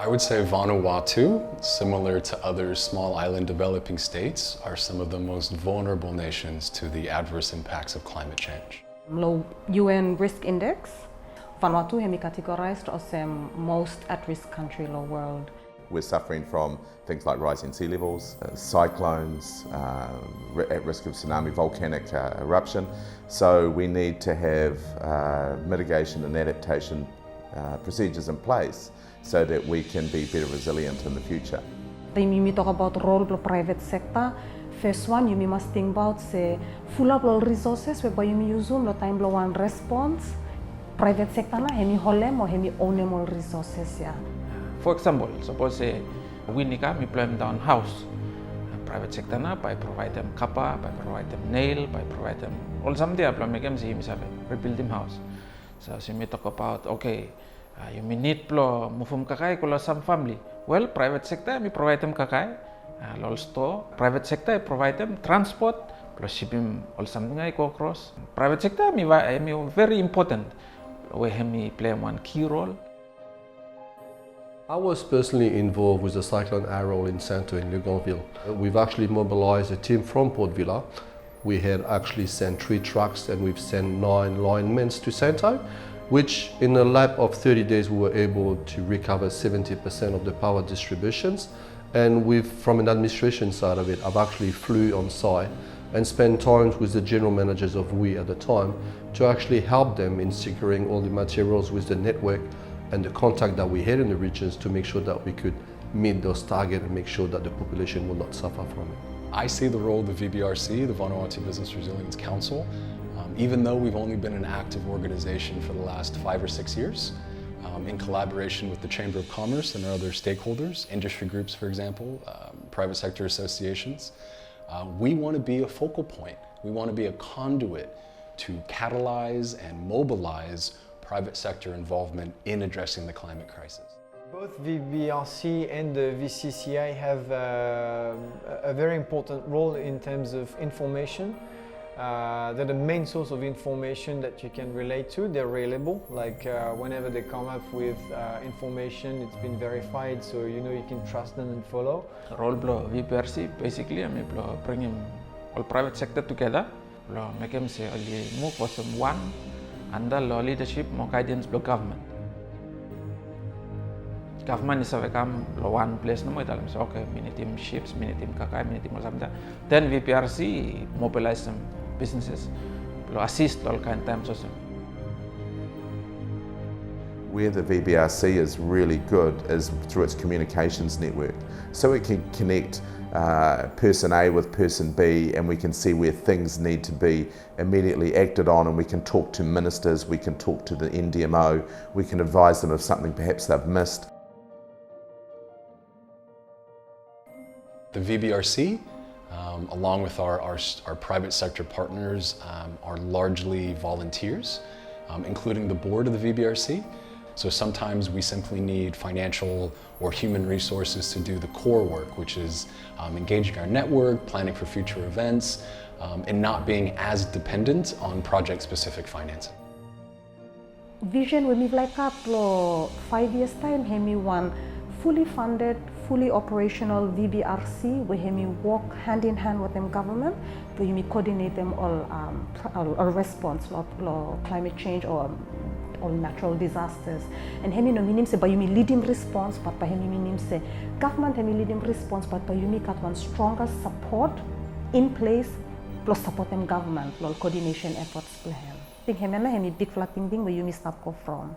I would say Vanuatu, similar to other small island developing states, are some of the most vulnerable nations to the adverse impacts of climate change. Low UN risk index, Vanuatu is categorized as the most at-risk country in the world. We're suffering from things like rising sea levels, cyclones, at risk of tsunami, volcanic eruption. So we need to have mitigation and adaptation procedures in place so that we can be better resilient in the future. When you talk about the role of the private sector, first one you must think about the full of resources whereby you use the time blow one response. Private sector na hemi holem or hemi ownable resources ya. For example, suppose we need to plan down house. Private sector na by provide them kappa, by provide them nail, by provide them all something apply make them see rebuild them house. So we talk about okay, you may need plo mufum kakai kula some family. Well, private sector we provide them kakai, lol store. Private sector provide them transport plus shipping all something I go across. Private sector me very important. Where me play one key role. I was personally involved with the Cyclone Arrow in Santo in Luganville. We've actually mobilized a team from Port Vila. We had actually sent 3 trucks and we've sent 9 linemen to Santo, which in a lap of 30 days we were able to recover 70% of the power distributions. And from an administration side of it, I've actually flew on site and spent time with the general managers of WE at the time to actually help them in securing all the materials with the network and the contact that we had in the regions to make sure that we could meet those targets and make sure that the population will not suffer from it. I see the role of the VBRC, the Vanuatu Business Resilience Council, even though we've only been an active organization for the last 5 or 6 years, in collaboration with the Chamber of Commerce and our other stakeholders, industry groups, for example, private sector associations. We want to be a focal point. We want to be a conduit to catalyze and mobilize private sector involvement in addressing the climate crisis. Both VBRC and the VCCI have a very important role in terms of information. They're the main source of information that you can relate to. They're reliable, like whenever they come up with information, it's been verified, so you know you can trust them and follow. Role blow VBRC basically bringing all private sector together. Make them say move for some one under law leadership, more guidance blow government. Government is come one place no more. So okay, many team ships, many team kakai, many team something. Then VBRC mobilize some businesses, assist all kind of times also. Where the VBRC is really good is through its communications network. So it can connect person A with person B, and we can see where things need to be immediately acted on, and we can talk to ministers, we can talk to the NDMO, we can advise them of something perhaps they've missed. The VBRC, along with our private sector partners, are largely volunteers, including the board of the VBRC. So sometimes we simply need financial or human resources to do the core work, which is engaging our network, planning for future events, and not being as dependent on project-specific financing. Vision when we like up 5 years time, we one fully funded, fully operational VBRC, where we work hand in hand with them government, where we coordinate them all response to climate change or natural disasters. And hemi no minim se by you lead him response, but by hemi minim se government hemi lead him response, but by you make one stronger support in place plus support them government, coordination efforts plan. I think hemi na hemi big flat thing where you start go from.